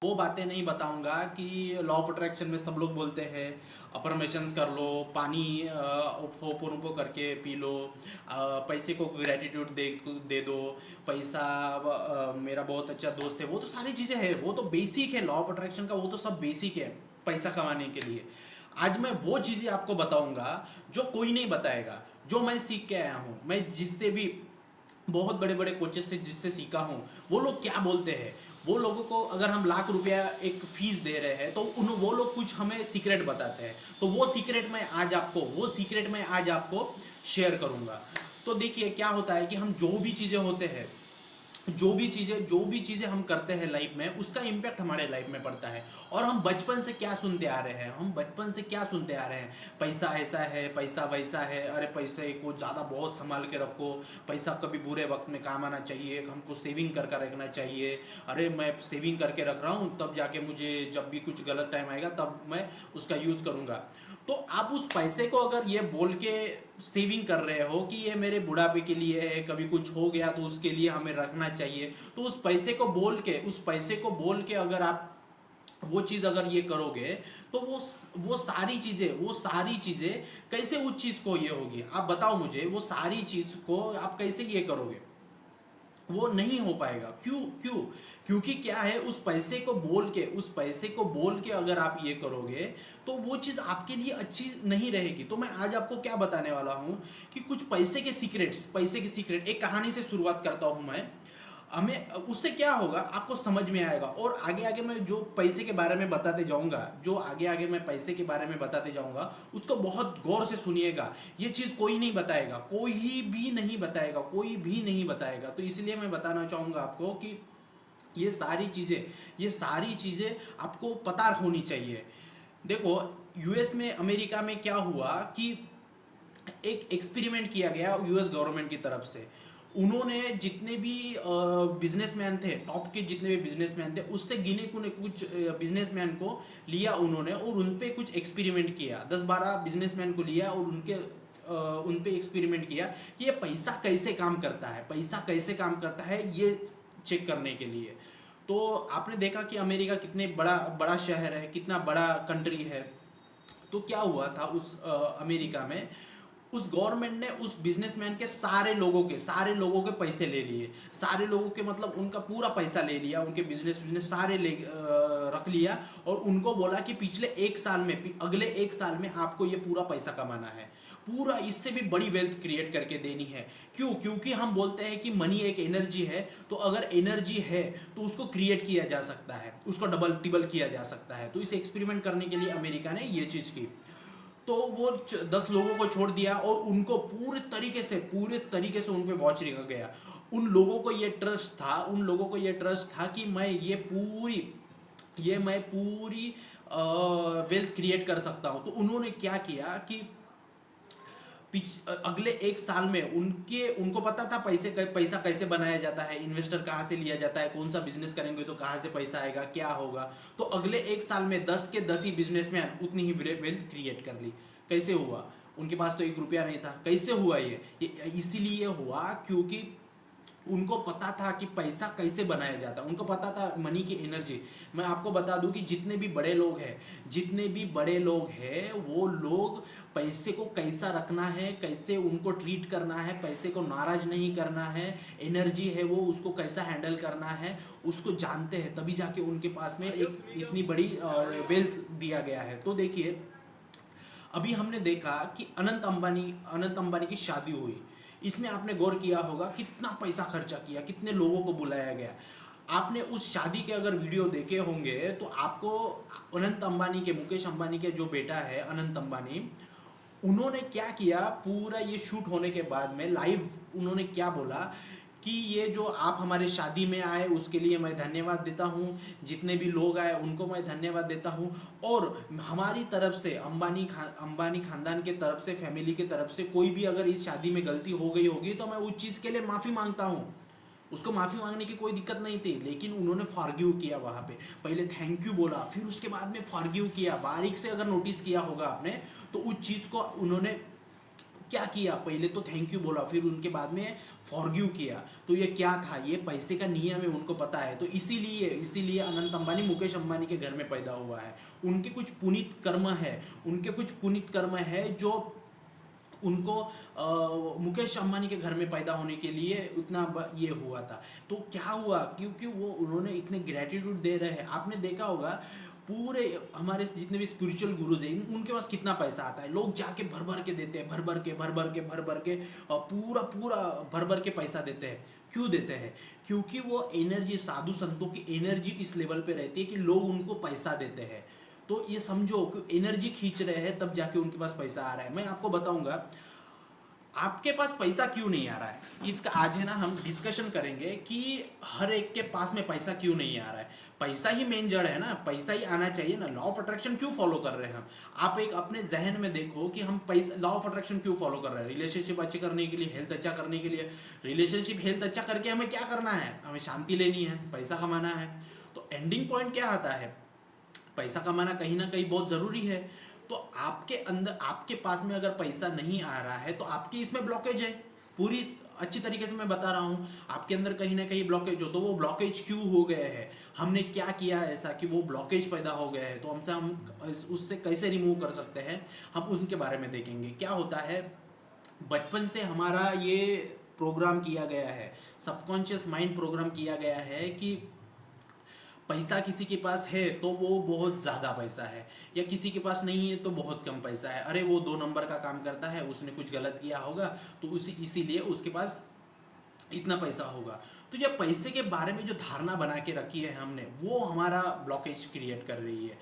वो बातें नहीं बताऊंगा कि लॉ ऑफ अट्रैक्शन में सब लोग बोलते हैं अफर्मेशंस कर लो, पानी होपोनोपो करके पी लो, पैसे को ग्रेटिट्यूड दे दो, पैसा मेरा बहुत अच्छा दोस्त है, वो तो सारी चीज़ें हैं, वो तो बेसिक है लॉ ऑफ अट्रैक्शन का, वो तो सब बेसिक है पैसा कमाने के लिए। आज मैं वो चीज़ें आपको बताऊंगा जो कोई नहीं बताएगा, जो मैं सीख के आया हूँ, मैं जिससे भी बहुत बड़े बड़े कोचेस से जिससे सीखा हूँ, वो लोग क्या बोलते हैं। वो लोगों को अगर हम लाख रुपया एक फीस दे रहे हैं तो उन वो लोग कुछ हमें सीक्रेट बताते हैं, तो वो सीक्रेट मैं आज आपको शेयर करूंगा। तो देखिए क्या होता है कि हम जो भी चीज़ें हम करते हैं लाइफ में, उसका इम्पैक्ट हमारे लाइफ में पड़ता है। और हम बचपन से क्या सुनते आ रहे हैं, पैसा ऐसा है, पैसा वैसा है, अरे पैसे को ज़्यादा बहुत संभाल के रखो, पैसा कभी बुरे वक्त में काम आना चाहिए, हमको सेविंग करके रखना चाहिए, अरे मैं सेविंग करके रख रहा हूँ तब जाके मुझे जब भी कुछ गलत टाइम आएगा तब मैं उसका यूज़ करूँगा। तो आप उस पैसे को अगर ये बोल के सेविंग कर रहे हो कि ये मेरे बुढ़ापे के लिए है, कभी कुछ हो गया तो उसके लिए हमें रखना चाहिए, तो उस पैसे को बोल के अगर आप वो चीज़ अगर ये करोगे, तो वो सारी चीज़ें कैसे उस चीज़ को ये होगी, आप बताओ मुझे, वो सारी चीज़ को आप कैसे ये करोगे। वो नहीं हो पाएगा। क्यों क्यों क्योंकि क्या है, उस पैसे को बोल के अगर आप ये करोगे तो वो चीज़ आपके लिए अच्छी नहीं रहेगी। तो मैं आज आपको क्या बताने वाला हूँ कि कुछ पैसे के सीक्रेट एक कहानी से शुरुआत करता हूँ मैं। हमें उससे क्या होगा आपको समझ में आएगा, और आगे आगे मैं जो पैसे के बारे में बताते जाऊंगा, उसको बहुत गौर से सुनिएगा। ये चीज़ कोई भी नहीं बताएगा। तो इसलिए मैं बताना चाहूँगा आपको कि ये सारी चीज़ें आपको पता होनी चाहिए। देखो, यूएस में, अमेरिका में क्या हुआ कि एक एक्सपेरिमेंट किया गया यूएस गवर्नमेंट की तरफ से। उन्होंने जितने भी बिजनेसमैन थे, टॉप के जितने भी बिजनेसमैन थे, उससे गिने चुने कुछ बिजनेसमैन को लिया उन्होंने और उन पे कुछ एक्सपेरिमेंट किया। 10-12 बिजनेसमैन को लिया और उन पे एक्सपेरिमेंट किया कि ये पैसा कैसे काम करता है ये चेक करने के लिए। तो आपने देखा कि अमेरिका कितने बड़ा बड़ा शहर है, कितना बड़ा कंट्री है। तो क्या हुआ था अमेरिका में, उस गवर्नमेंट ने उस बिजनेसमैन के सारे लोगों के पैसे ले लिए। सारे लोगों के मतलब उनका पूरा पैसा ले लिया, उनके बिजनेस रख लिया, और उनको बोला कि अगले एक साल में आपको ये पूरा पैसा कमाना है, पूरा इससे भी बड़ी वेल्थ क्रिएट करके देनी है। क्यों? क्योंकि हम बोलते हैं कि मनी एक एनर्जी है, तो अगर एनर्जी है तो उसको क्रिएट किया जा सकता है, उसको डबल टिबल किया जा सकता है। तो इसे एक्सपेरिमेंट करने के लिए अमेरिका ने ये चीज़ की। तो वो 10 लोगों को छोड़ दिया और उनको पूरे तरीके से उन पे वॉच रखा गया। उन लोगों को ये ट्रस्ट था कि मैं पूरी वेल्थ क्रिएट कर सकता हूँ। तो उन्होंने क्या किया कि अगले एक साल में उनको पता था पैसा कैसे बनाया जाता है, इन्वेस्टर कहाँ से लिया जाता है, कौन सा बिजनेस करेंगे तो कहाँ से पैसा आएगा, क्या होगा। तो अगले एक साल में 10 के 10 ही बिजनेसमैन उतनी ही वेल्थ क्रिएट कर ली। कैसे हुआ? उनके पास तो एक रुपया नहीं था। कैसे हुआ ये इसीलिए हुआ क्योंकि उनको पता था कि पैसा कैसे बनाया जाता है, उनको पता था मनी की एनर्जी। मैं आपको बता दूं कि जितने भी बड़े लोग हैं वो लोग पैसे को कैसा रखना है, कैसे उनको ट्रीट करना है, पैसे को नाराज नहीं करना है, एनर्जी है वो उसको कैसा हैंडल करना है, उसको जानते हैं। तभी जाके उनके पास में एक इतनी बड़ी वेल्थ दिया गया है। तो देखिए, अभी हमने देखा कि अनंत अंबानी की शादी हुई। इसमें आपने गौर किया होगा कितना पैसा खर्चा किया, कितने लोगों को बुलाया गया। आपने उस शादी के अगर वीडियो देखे होंगे तो आपको मुकेश अंबानी के जो बेटा है अनंत अंबानी, उन्होंने क्या किया, पूरा ये शूट होने के बाद में लाइव उन्होंने क्या बोला कि ये जो आप हमारे शादी में आए उसके लिए मैं धन्यवाद देता हूँ, जितने भी लोग आए उनको मैं धन्यवाद देता हूँ, और हमारी तरफ से अंबानी खानदान के तरफ से, फैमिली के तरफ से कोई भी अगर इस शादी में गलती हो गई होगी तो मैं उस चीज़ के लिए माफ़ी मांगता हूँ। उसको माफ़ी मांगने की कोई दिक्कत नहीं थी, लेकिन उन्होंने फॉरगिव किया। वहाँ पे पहले थैंक यू बोला, फिर उसके बाद में फॉरगिव किया। बारीक से अगर नोटिस किया होगा आपने तो उस चीज़ को उन्होंने क्या किया, पहले तो थैंक यू बोला, फिर उनके बाद में फॉरगिव किया। तो ये क्या था, ये पैसे का नियम है, उनको पता है। तो इसीलिए इसीलिए अनंत अंबानी मुकेश अंबानी के घर में पैदा हुआ है। उनके कुछ पुनीत कर्म है, उनके कुछ पुनीत कर्म है जो उनको मुकेश अंबानी के घर में पैदा होने के लिए उतना ये हुआ था। तो क्या हुआ, क्योंकि वो उन्होंने इतने ग्रेटिट्यूड दे रहे हैं। आपने देखा होगा पूरे हमारे जितने भी स्पिरिचुअल गुरुज हैं, उनके पास कितना पैसा आता है, लोग जाके भर भर के देते हैं, भर भर के पूरा पूरा भर भर के पैसा देते हैं। क्यों देते हैं? क्योंकि वो एनर्जी, साधु संतों की एनर्जी इस लेवल पे रहती है कि लोग उनको पैसा देते हैं। तो ये समझो कि एनर्जी खींच रहे हैं, तब जाके उनके पास पैसा आ रहा है। मैं आपको बताऊंगा आपके पास पैसा क्यों नहीं आ रहा है, इसका आज है ना हम डिस्कशन करेंगे कि हर एक के पास में पैसा क्यों नहीं आ रहा है। पैसा ही मेन जड़ है ना, पैसा ही आना चाहिए ना। लॉ ऑफ अट्रैक्शन क्यों फॉलो कर रहे हैं हम? आप एक अपने जहन में देखो कि हम पैसा, लॉ ऑफ अट्रैक्शन क्यों फॉलो कर रहे हैं? रिलेशनशिप अच्छे करने के लिए, हेल्थ अच्छा करने के लिए। रिलेशनशिप हेल्थ अच्छा करके हमें क्या करना है? हमें शांति लेनी है, पैसा कमाना है। तो एंडिंग पॉइंट क्या आता है? पैसा कमाना कहीं ना कहीं बहुत ज़रूरी है। तो आपके अंदर, आपके पास में अगर पैसा नहीं आ रहा है तो आपकी इसमें ब्लॉकेज है। पूरी अच्छी तरीके से मैं बता रहा हूँ, आपके अंदर कहीं ना कहीं ब्लॉकेज हो। तो वो ब्लॉकेज क्यों हो गए हैं, हमने क्या किया ऐसा कि वो ब्लॉकेज पैदा हो गया है, तो हमसे हम उससे कैसे रिमूव कर सकते हैं, हम उनके बारे में देखेंगे। क्या होता है, बचपन से हमारा ये प्रोग्राम किया गया है, सबकॉन्शियस माइंड प्रोग्राम किया गया है कि पैसा किसी के पास है तो वो बहुत ज़्यादा पैसा है, या किसी के पास नहीं है तो बहुत कम पैसा है। अरे वो 2 नंबर का काम करता है, उसने कुछ गलत किया होगा तो इसीलिए उसके पास इतना पैसा होगा। तो ये पैसे के बारे में जो धारणा बना के रखी है हमने, वो हमारा ब्लॉकेज क्रिएट कर रही है।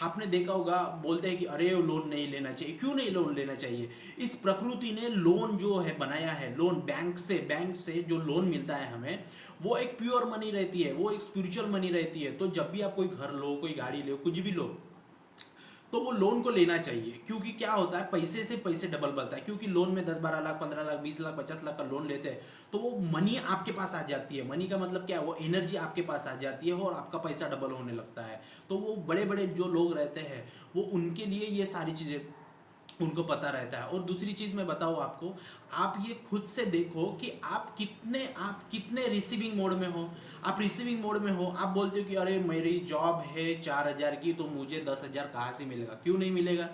आपने देखा होगा, बोलते हैं कि अरे लोन नहीं लेना चाहिए। क्यों नहीं लोन लेना चाहिए? इस प्रकृति ने लोन जो है बनाया है, लोन बैंक से जो लोन मिलता है हमें, वो एक प्योर मनी रहती है, वो एक स्पिरिचुअल मनी रहती है। तो जब भी आप कोई घर लो, कोई गाड़ी लो, कुछ भी लो, तो वो लोन को लेना चाहिए। क्योंकि क्या होता है, पैसे से पैसे डबल बनता है। क्योंकि लोन में 10-12 लाख, 15 लाख, 20 लाख, 50 लाख का लोन लेते हैं तो वो मनी आपके पास आ जाती है। मनी का मतलब क्या है, वो एनर्जी आपके पास आ जाती है और आपका पैसा डबल होने लगता है। तो वो बड़े बड़े जो लोग रहते हैं, वो उनके लिए ये सारी चीज़ें उनको पता रहता है। और दूसरी चीज़ मैं बताऊँ आपको, आप ये खुद से देखो कि आप कितने रिसीविंग मोड में हो। आप रिसीविंग मोड में हो, आप बोलते हो कि अरे मेरी जॉब है 4,000 की, तो मुझे 10,000 कहाँ से मिलेगा? क्यों नहीं मिलेगा?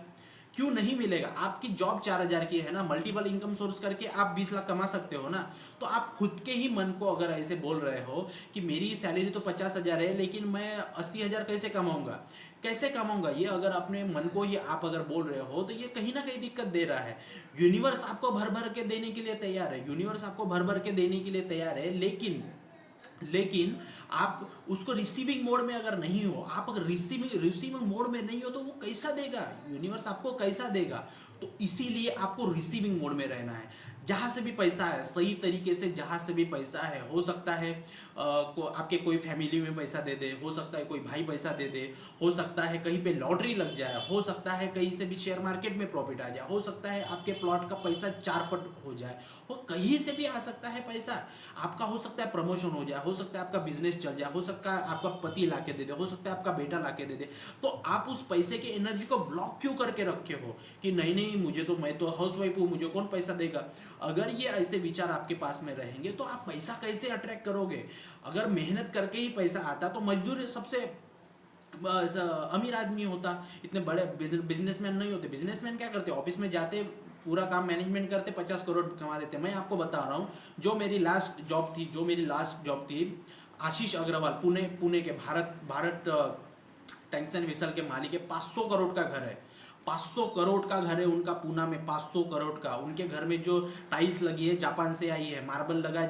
क्यों नहीं मिलेगा? आपकी जॉब 4,000 की है ना, मल्टीपल इनकम सोर्स करके आप 20 लाख कमा सकते हो ना। तो आप खुद के ही मन को अगर ऐसे बोल रहे हो कि मेरी सैलरी तो 50,000 है, लेकिन मैं 80,000 कैसे कमाऊंगा, कैसे कमाऊंगा, ये अगर अपने मन को ही आप अगर बोल रहे हो, तो ये कहीं ना कहीं दिक्कत दे रहा है। यूनिवर्स आपको भर भर के देने के लिए तैयार है, यूनिवर्स आपको भर भर के देने के लिए तैयार है, लेकिन आप उसको रिसीविंग मोड में अगर नहीं हो, आप अगर रिसीविंग मोड में नहीं हो, तो वो कैसा देगा? यूनिवर्स आपको कैसा देगा? तो इसीलिए आपको रिसीविंग मोड में रहना है। जहाँ से भी पैसा है, सही तरीके से जहाँ से भी पैसा है, हो सकता है आपके कोई फैमिली में पैसा दे दे, हो सकता है कोई भाई पैसा दे दे, हो सकता है कहीं पे लॉटरी लग जाए, हो सकता है कहीं से भी शेयर मार्केट में प्रॉफिट आ जाए, हो सकता है आपके प्लॉट का पैसा 4 पट हो जाए, हो कहीं से भी आ सकता है पैसा। आपका हो सकता है प्रमोशन हो जाए, हो सकता है आपका बिजनेस चल जाए, हो सकता है आपका पति ला के दे दे, हो सकता है आपका बेटा ला के दे दे। तो आप उस पैसे की एनर्जी को ब्लॉक क्यों करके रखे हो कि नहीं नहीं, मुझे तो, मैं तो हाउस वाइफ हूँ, मुझे कौन पैसा देगा? अगर ये ऐसे विचार आपके पास में रहेंगे तो आप पैसा कैसे अट्रैक्ट करोगे? अगर मेहनत करके ही पैसा आता तो मजदूर सबसे अमीर आदमी होता, इतने बड़े बिजनेसमैन नहीं होते। बिजनेसमैन क्या करते, ऑफिस में जाते, पूरा काम मैनेजमेंट करते, 50 करोड़ कमा देते। मैं आपको बता रहा हूँ, जो मेरी लास्ट जॉब थी, आशीष अग्रवाल, पुणे के भारत टैंक्स एंड वेसल के मालिक है। 500 करोड़ का घर है, 500 करोड़ का घर है उनका, पूना में 500 करोड़ का। उनके घर में जो टाइल्स लगी है जापान से आई है, मार्बल लगा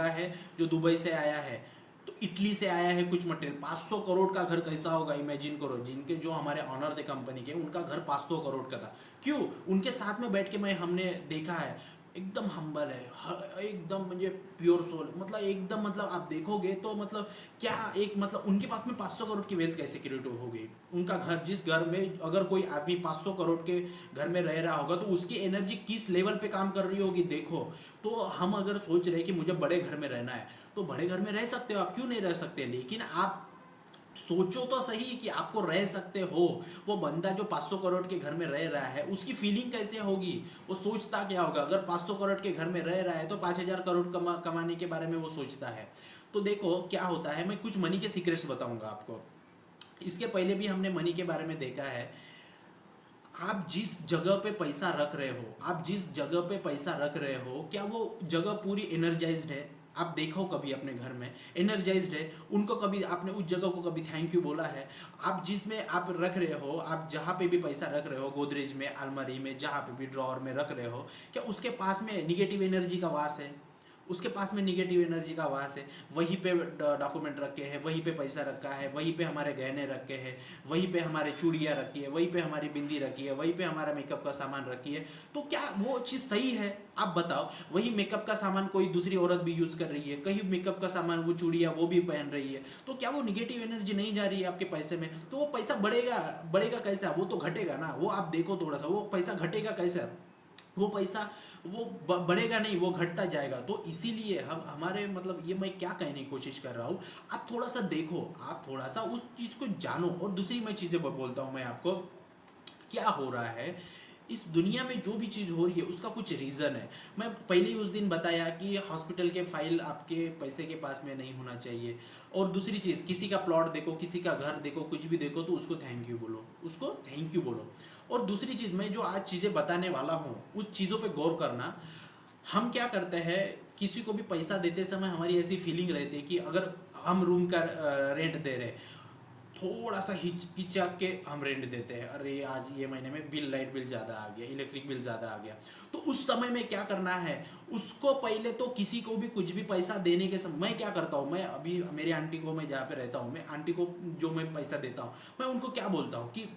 है जो दुबई से आया है, तो इटली से आया है कुछ मटेरियल। 500 करोड़ का घर कैसा होगा, इमेजिन करो। जिनके जो हमारे ऑनर थे कंपनी के, उनका घर 500 करोड़ का था। क्यों? उनके साथ में बैठ के हमने देखा है, एकदम हम्बल है, एकदम मुझे प्योर सोल, मतलब एकदम, मतलब आप देखोगे तो मतलब क्या एक, मतलब उनके पास में 500 करोड़ की वेल्थ कैसे क्रिएट हो गई? उनका घर, जिस घर में अगर कोई आदमी 500 करोड़ के घर में रह रहा होगा तो उसकी एनर्जी किस लेवल पे काम कर रही होगी, देखो। तो हम अगर सोच रहे हैं कि मुझे बड़े घर में रहना है, तो बड़े घर में रह सकते हो आप, क्यों नहीं रह सकते? लेकिन आप सोचो तो सही कि आपको रह सकते हो। वो बंदा जो 500 करोड़ के घर में रह रहा है उसकी फीलिंग कैसे होगी, वो सोचता क्या होगा। अगर 500 करोड़ के घर में रह रहा है तो 5,000 करोड़ कमाने के बारे में वो सोचता है। तो देखो क्या होता है, मैं कुछ मनी के सीक्रेट्स बताऊंगा आपको। इसके पहले भी हमने मनी के बारे में देखा है। आप जिस जगह पे पैसा रख रहे हो, आप जिस जगह पे पैसा रख रहे हो, क्या वो जगह पूरी एनर्जाइज्ड है? आप देखो कभी अपने घर में एनर्जाइज्ड है उनको, कभी आपने उस जगह को कभी थैंक यू बोला है? आप जिसमें आप रख रहे हो, आप जहाँ पे भी पैसा रख रहे हो, गोदरेज में, अलमारी में, जहाँ पे भी ड्रॉअर में रख रहे हो, क्या उसके पास में निगेटिव एनर्जी का वास है? उसके पास में निगेटिव एनर्जी का वास है। वहीं पे डॉक्यूमेंट रखे हैं, वहीं पे पैसा रखा है, वहीं पे हमारे गहने रखे हैं, वहीं पे हमारे चूड़ियाँ रखी है, वहीं पे हमारी बिंदी रखी है, वहीं पे हमारा मेकअप का सामान रखी है। तो क्या वो चीज़ सही है? आप बताओ। वही मेकअप का सामान कोई दूसरी औरत भी यूज़ कर रही है, कहीं मेकअप का सामान वो चूड़ियाँ वो भी पहन रही है, तो क्या वो निगेटिव एनर्जी नहीं जा रही है आपके पैसे में? तो वो पैसा बढ़ेगा, बढ़ेगा कैसा? वो तो घटेगा ना। वो आप देखो थोड़ा सा, वो पैसा घटेगा कैसे? वो पैसा वो बढ़ेगा नहीं, वो घटता जाएगा। तो इसीलिए हम हमारे मतलब ये मैं क्या कहने की कोशिश कर रहा हूँ, आप थोड़ा सा देखो, आप थोड़ा सा उस चीज़ को जानो। और दूसरी मैं चीज़ें बोलता हूँ मैं आपको, क्या हो रहा है इस दुनिया में, जो भी चीज़ हो रही है उसका कुछ रीज़न है। मैं पहले ही उस दिन बताया कि हॉस्पिटल के फाइल आपके पैसे के पास में नहीं होना चाहिए। और दूसरी चीज़, किसी का प्लॉट देखो, किसी का घर देखो, कुछ भी देखो तो उसको थैंक यू बोलो, उसको थैंक यू बोलो। और दूसरी चीज़, मैं जो आज चीज़ें बताने वाला हूँ उस चीज़ों पे गौर करना। हम क्या करते हैं, किसी को भी पैसा देते समय हमारी ऐसी फीलिंग रहती है कि अगर हम रूम का रेंट दे रहे हैं, थोड़ा सा हिचकिचा के हम रेंट देते हैं, अरे आज ये महीने में बिल, लाइट बिल ज़्यादा आ गया, इलेक्ट्रिक बिल ज़्यादा आ गया। तो उस समय में क्या करना है, उसको पहले तो किसी को भी कुछ भी पैसा देने के समय मैं क्या करता हूँ, मैं अभी मेरी आंटी को, मैं जहाँ पे रहता हूँ, मैं आंटी को जो मैं पैसा देता हूँ, मैं उनको क्या बोलता हूँ कि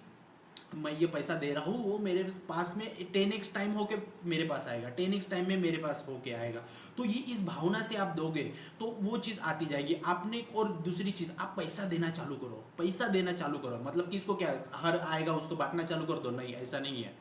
मैं ये पैसा दे रहा हूँ, वो मेरे पास में 10x टाइम होके मेरे पास आएगा, 10x टाइम में मेरे पास होके आएगा। तो ये इस भावना से आप दोगे तो वो चीज़ आती जाएगी आपने। और दूसरी चीज़, आप पैसा देना चालू करो, पैसा देना चालू करो। मतलब कि इसको क्या, हर आएगा उसको बांटना चालू कर दो? नहीं, ऐसा नहीं है।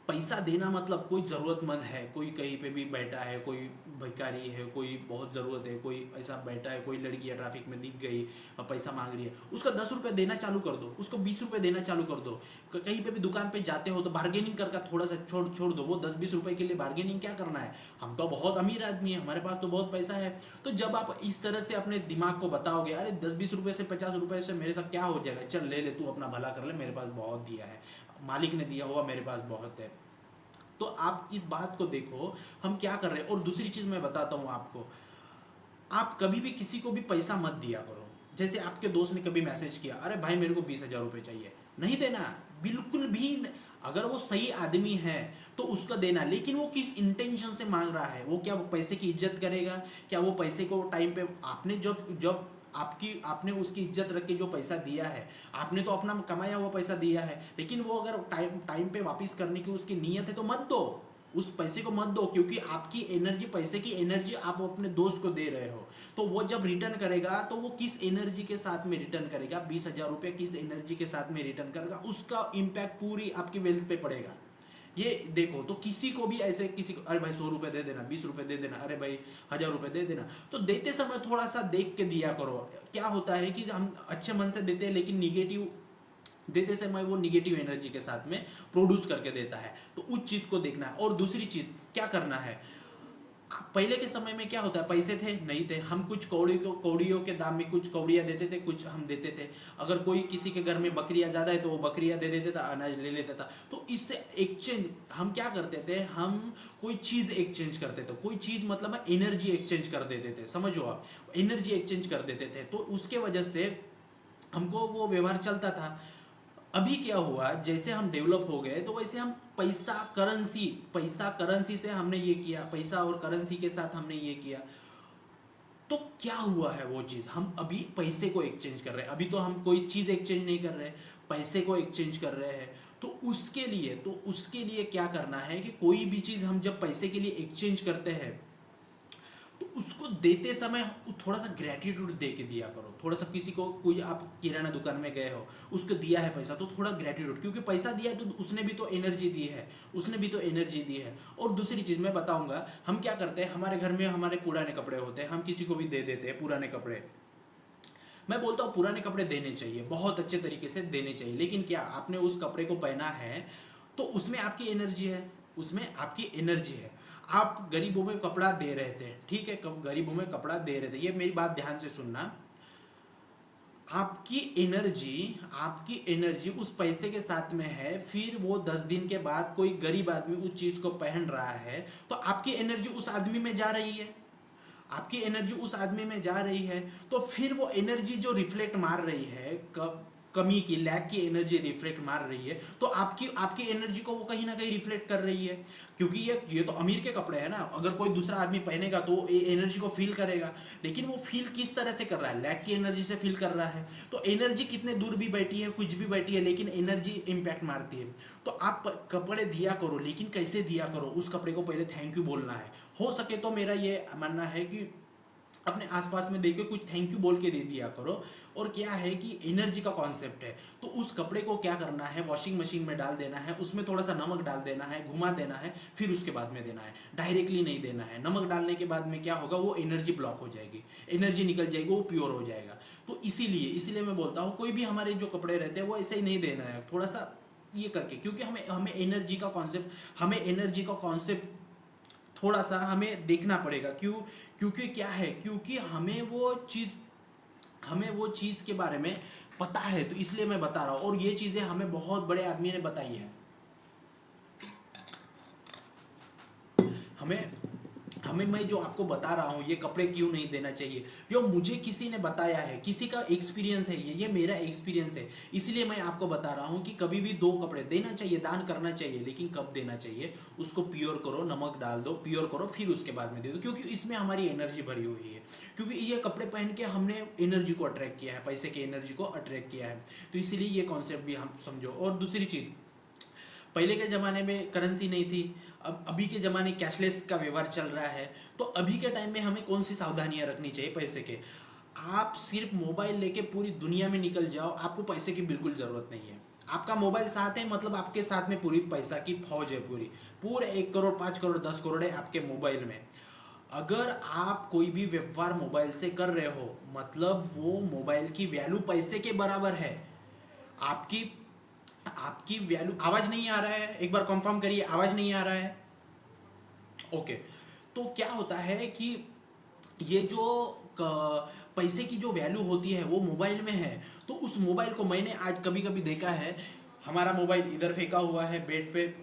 पैसा देना मतलब कोई ज़रूरतमंद है, कोई कहीं पे भी बैठा है, कोई भिखारी है, कोई बहुत ज़रूरत है, कोई ऐसा बैठा है, कोई लड़की है ट्रैफिक में दिख गई और पैसा मांग रही है, उसका 10 रुपये देना चालू कर दो, उसको 20 रुपये देना चालू कर दो। कहीं पे भी दुकान पे जाते हो तो बार्गेनिंग करके थोड़ा सा छोड़ छोड़ दो। वो 10-20 रुपये के लिए बार्गेनिंग क्या करना है, हम तो बहुत अमीर आदमी है, हमारे पास तो बहुत पैसा है। तो जब आप इस तरह से अपने दिमाग को बताओगे, अरे 10-20 रुपये से 50 रुपये से मेरे साथ क्या हो जाएगा, चल ले ले, तू अपना भला कर ले, मेरे पास बहुत दिया है, मालिक ने दिया हुआ मेरे पास बहुत है। तो आप इस बात को देखो, हम क्या कर रहे हैं। और दूसरी चीज मैं बताता हूं आपको, आप कभी भी किसी को भी पैसा मत दिया करो। जैसे आपके दोस्त ने कभी मैसेज किया, अरे भाई मेरे को 20,000 रुपये चाहिए, नहीं देना, बिल्कुल भी अगर वो सही आदमी है तो उसका देना। लेकिन वो किस इंटेंशन से मांग रहा है, वो क्या वो पैसे की इज्जत करेगा? क्या वो पैसे को टाइम पे, आपने जब जब आपने उसकी इज्जत रख के जो पैसा दिया है, आपने तो अपना कमाया हुआ पैसा दिया है, लेकिन वो अगर टाइम टाइम पे वापस करने की उसकी नीयत है तो मत दो, उस पैसे को मत दो। क्योंकि आपकी एनर्जी, पैसे की एनर्जी आप अपने दोस्त को दे रहे हो, तो वो जब रिटर्न करेगा तो वो किस एनर्जी के साथ में रिटर्न करेगा, 20,000 रुपये किस एनर्जी के साथ में रिटर्न करेगा, उसका इम्पैक्ट पूरी आपकी वेल्थ पे पड़ेगा। ये देखो, तो किसी को भी ऐसे, किसी को अरे भाई 100 रुपये दे देना, 20 रुपये दे देना, अरे भाई 1,000 रुपये दे देना, तो देते समय थोड़ा सा देख के दिया करो। क्या होता है कि हम अच्छे मन से देते हैं लेकिन निगेटिव देते समय वो निगेटिव एनर्जी के साथ में प्रोड्यूस करके देता है। तो उस चीज़ को देखना है। और दूसरी चीज़ क्या करना है, पहले के समय में क्या होता है, पैसे थे नहीं थे, हम कुछ कौड़ियों के दाम में कुछ कौड़ियाँ देते थे, कुछ हम देते थे। अगर कोई किसी के घर में बकरियाँ ज़्यादा है तो वो बकरियाँ दे देता था, अनाज ले लेता था। तो इससे एक्सचेंज हम क्या करते थे, हम कोई चीज़ एक्सचेंज करते थे। कोई चीज़ मतलब एनर्जी एक्सचेंज कर देते थे, समझो आप, एनर्जी एक्सचेंज कर देते थे। तो उसके वजह से हमको वो व्यवहार चलता था। अभी क्या हुआ, जैसे हम डेवलप हो गए तो वैसे हम पैसा करेंसी से हमने ये किया, पैसा और करेंसी के साथ हमने ये किया। तो क्या हुआ है वो चीज़, हम अभी पैसे को एक्सचेंज कर रहे हैं। अभी तो हम कोई चीज़ एक्सचेंज नहीं कर रहे, पैसे को एक्सचेंज कर रहे हैं। तो उसके लिए क्या करना है कि कोई भी चीज़ हम जब पैसे के लिए एक्सचेंज करते हैं तो उसको देते समय थोड़ा सा ग्रेटिट्यूड दे के दिया करो। थोड़ा सा किसी को, कोई आप किराना दुकान में गए हो, उसको दिया है पैसा, तो थोड़ा ग्रेटिट्यूड, क्योंकि पैसा दिया है तो उसने भी तो एनर्जी दी है, उसने भी तो एनर्जी दी है। और दूसरी चीज़ मैं बताऊंगा, हम क्या करते हैं, हमारे घर में हमारे पुराने कपड़े होते हैं, हम किसी को भी दे देते हैं पुराने कपड़े। मैं बोलता हूँ पुराने कपड़े देने चाहिए, बहुत अच्छे तरीके से देने चाहिए, लेकिन क्या आपने उस कपड़े को पहना है तो उसमें आपकी एनर्जी है, उसमें आपकी एनर्जी है। आप गरीबों में कपड़ा दे रहे थे, ठीक है, गरीबों में कपड़ा दे रहे थे, ये मेरी बात ध्यान से सुनना। आपकी एनर्जी उस पैसे के साथ में है, फिर वो 10 दिन के बाद कोई गरीब आदमी उस चीज को पहन रहा है तो आपकी एनर्जी उस आदमी में जा रही है, आपकी एनर्जी उस आदमी में जा रही है। तो फिर वो एनर्जी जो रिफ्लेक्ट मार रही है, कमी की, लैक की एनर्जी रिफ्लेक्ट मार रही है, तो आपकी आपकी एनर्जी को वो कहीं ना कहीं रिफ्लेक्ट कर रही है। क्योंकि ये तो अमीर के कपड़े हैं ना, अगर कोई दूसरा आदमी पहनेगा तो ये एनर्जी को फील करेगा, लेकिन वो फील किस तरह से कर रहा है, लैक की एनर्जी से फील कर रहा है। तो एनर्जी कितने दूर भी बैठी है, कुछ भी बैठी है, लेकिन एनर्जी इंपैक्ट मारती है। तो आप कपड़े दिया करो, लेकिन कैसे दिया करो, उस कपड़े को पहले थैंक यू बोलना है। हो सके तो मेरा ये मानना है कि अपने आसपास में देख के कुछ थैंक यू बोल के दे दिया करो। और क्या है कि एनर्जी का कॉन्सेप्ट है, तो उस कपड़े को क्या करना है, वॉशिंग मशीन में डाल देना है, उसमें थोड़ा सा नमक डाल देना है, घुमा देना है, फिर उसके बाद में देना है, डायरेक्टली नहीं देना है। नमक डालने के बाद में क्या होगा, वो एनर्जी ब्लॉक हो जाएगी, एनर्जी निकल जाएगी, वो प्योर हो जाएगा। तो इसीलिए मैं बोलता हूँ कोई भी हमारे जो कपड़े रहते हैं वो ऐसे ही नहीं देना है, थोड़ा सा ये करके, क्योंकि हमें एनर्जी का कॉन्सेप्ट थोड़ा सा हमें देखना पड़ेगा। क्योंकि क्या है, क्योंकि हमें वो चीज़ के बारे में पता है, तो इसलिए मैं बता रहा हूँ। और ये चीज़ें हमें बहुत बड़े आदमी ने बताई है। हमें हमें मैं जो आपको बता रहा हूँ ये कपड़े क्यों नहीं देना चाहिए, जो मुझे किसी ने बताया है, किसी का एक्सपीरियंस है, ये मेरा एक्सपीरियंस है, इसलिए मैं आपको बता रहा हूँ कि कभी भी 2 कपड़े देना चाहिए, दान करना चाहिए, लेकिन कब देना चाहिए, उसको प्योर करो, नमक डाल दो, प्योर करो, फिर उसके बाद में दे दो, क्योंकि इसमें हमारी एनर्जी भरी हुई है। क्योंकि ये कपड़े पहन के हमने एनर्जी को अट्रैक्ट किया है, पैसे की एनर्जी को अट्रैक्ट किया है, तो इसीलिए ये कॉन्सेप्ट भी हम समझो। और दूसरी चीज़, पहले के ज़माने में करेंसी नहीं थी, अब अभी के ज़माने कैशलेस का व्यवहार चल रहा है, तो अभी के टाइम में हमें कौन सी सावधानियां रखनी चाहिए पैसे के। आप सिर्फ मोबाइल लेके पूरी दुनिया में निकल जाओ, आपको पैसे की बिल्कुल ज़रूरत नहीं है। आपका मोबाइल साथ है, मतलब आपके साथ में पूरी पैसा की फौज है, पूरे 1 करोड़, 5 करोड़, 10 करोड़ है आपके मोबाइल में। अगर आप कोई भी व्यवहार मोबाइल से कर रहे हो, मतलब वो मोबाइल की वैल्यू पैसे के बराबर है। आपकी आपकी वैल्यू, आवाज नहीं आ रहा है, एक बार कंफर्म करिए, आवाज नहीं आ रहा है, ओके। तो क्या होता है कि ये जो पैसे की जो वैल्यू होती है वो मोबाइल में है। तो उस मोबाइल को मैंने आज कभी कभी देखा है, हमारा मोबाइल इधर फेंका हुआ है बेड पे,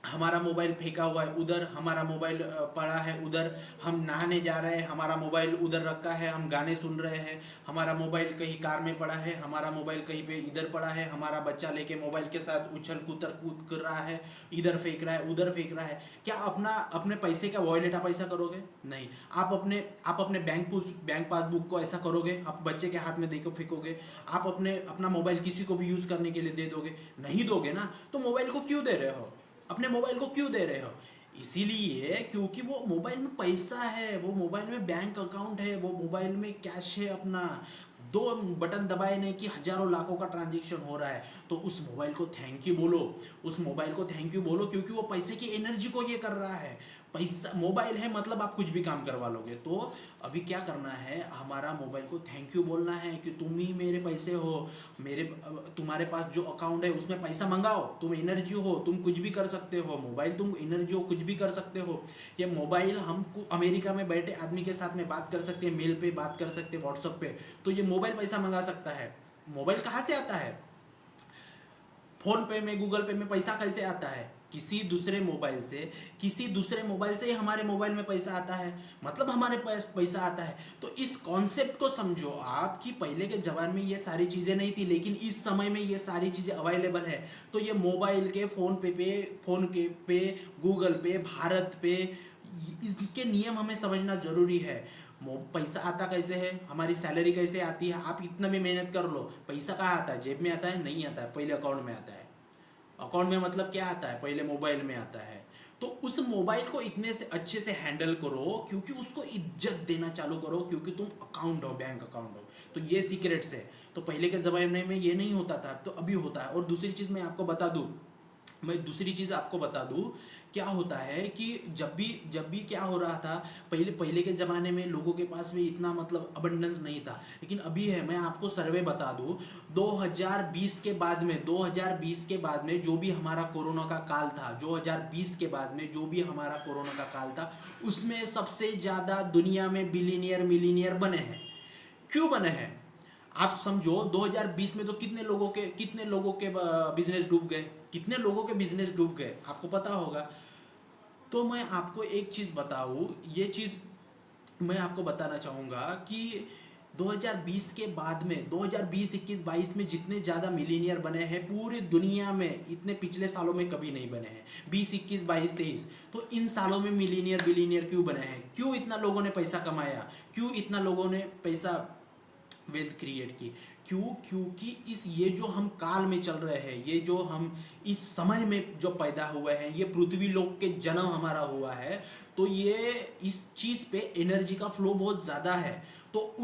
हमारा मोबाइल फेंका हुआ है उधर, हमारा मोबाइल पड़ा है उधर, हम नहाने जा रहे हैं, हमारा मोबाइल उधर रखा है, हम गाने सुन रहे हैं, हमारा मोबाइल कहीं कार में पड़ा है, हमारा मोबाइल कहीं पे इधर पड़ा है, हमारा बच्चा लेके मोबाइल के साथ उछल कूद कर रहा है, इधर फेंक रहा है, उधर फेंक रहा है। क्या अपने पैसे का वॉयलेट आप ऐसा करोगे? नहीं। आप अपने बैंक पासबुक को ऐसा करोगे? आप बच्चे के हाथ में देकर फेंकोगे? आप अपना मोबाइल किसी को भी यूज़ करने के लिए दे दोगे? नहीं दोगे ना। तो मोबाइल को क्यों दे रहे हो, अपने मोबाइल को क्यों दे रहे हो? इसीलिए क्योंकि वो मोबाइल में पैसा है, वो मोबाइल में बैंक अकाउंट है, वो मोबाइल में कैश है अपना। 2 बटन दबाए नहीं कि हजारों लाखों का ट्रांजेक्शन हो रहा है। तो उस मोबाइल को थैंक यू बोलो, उस मोबाइल को थैंक यू बोलो, क्योंकि वो पैसे की एनर्जी को ये कर रहा है। पैसा मोबाइल है मतलब आप कुछ भी काम करवा लोगे। तो अभी क्या करना है, हमारा मोबाइल को थैंक यू बोलना है कि तुम ही मेरे पैसे हो, तुम्हारे पास जो अकाउंट है उसमें पैसा मंगाओ, तुम एनर्जी हो, तुम कुछ भी कर सकते हो। मोबाइल तुम एनर्जी हो, कुछ भी कर सकते हो। ये मोबाइल हम अमेरिका में बैठे आदमी के साथ में बात कर सकते हैं, मेल पे बात कर सकते हैं, व्हाट्सएप पे, तो ये मोबाइल पैसा मंगा सकता है। मोबाइल कहाँ से आता है? फोन पे में, गूगल पे में पैसा कैसे आता है? किसी दूसरे मोबाइल से ही हमारे मोबाइल में पैसा आता है, मतलब हमारे पास पैसा आता है। तो इस कॉन्सेप्ट को समझो आप कि पहले के जमाने में ये सारी चीज़ें नहीं थी, लेकिन इस समय में ये सारी चीज़ें अवेलेबल है। तो ये मोबाइल के फोन पे गूगल पे, भारत पे, इसके नियम हमें समझना जरूरी है। पैसा आता कैसे है, हमारी सैलरी कैसे आती है? आप इतना भी मेहनत कर लो, पैसा कहाँ आता है? जेब में आता है? नहीं आता है, पहले अकाउंट में आता है। अकाउंट में मतलब क्या आता है? पहले मोबाइल में आता है। तो उस मोबाइल को इतने से अच्छे से हैंडल करो, क्योंकि उसको इज्जत देना चालू करो, क्योंकि तुम अकाउंट हो, बैंक अकाउंट हो। तो ये सीक्रेट्स है। तो पहले के ज़माने में ये नहीं होता था, तो अभी होता है। और दूसरी चीज़ मैं आपको बता दूँ, मैं दूसरी चीज़ आपको बता दूं, क्या होता है कि जब भी क्या हो रहा था, पहले पहले के ज़माने में लोगों के पास में इतना मतलब अबंडेंस नहीं था, लेकिन अभी है। मैं आपको सर्वे बता दूं, 2020 के बाद में 2020 के बाद में जो भी हमारा कोरोना का काल था, 2020 के बाद में जो भी हमारा कोरोना का काल था, उसमें सबसे ज़्यादा दुनिया में बिलीनियर मिलीनियर बने हैं। क्यों बने हैं? आप समझो, 2020 में तो कितने लोगों के बिजनेस डूब गए, कितने लोगों के बिजनेस डूब गए, आपको पता होगा। तो मैं आपको एक चीज़ बताऊँ, ये चीज़ मैं आपको बताना चाहूँगा कि 2020 के बाद में 2020, 21, 22 में जितने ज़्यादा मिलीनियर बने हैं पूरी दुनिया में, इतने पिछले सालों में कभी नहीं बने हैं। 20, 21, 22, 23, तो इन सालों में मिलीनियर बिलीनियर क्यों बने हैं? क्यों इतना लोगों ने पैसा कमाया? क्यों इतना लोगों ने पैसा वेल्थ क्रिएट की? क्यों? क्योंकि इस ये जो हम काल में चल रहे हैं, ये जो हम इस समय में जो पैदा हुए हैं, ये पृथ्वी लोक के जन्म हमारा हुआ है, तो ये इस चीज़ पे एनर्जी का फ्लो बहुत ज़्यादा है। तो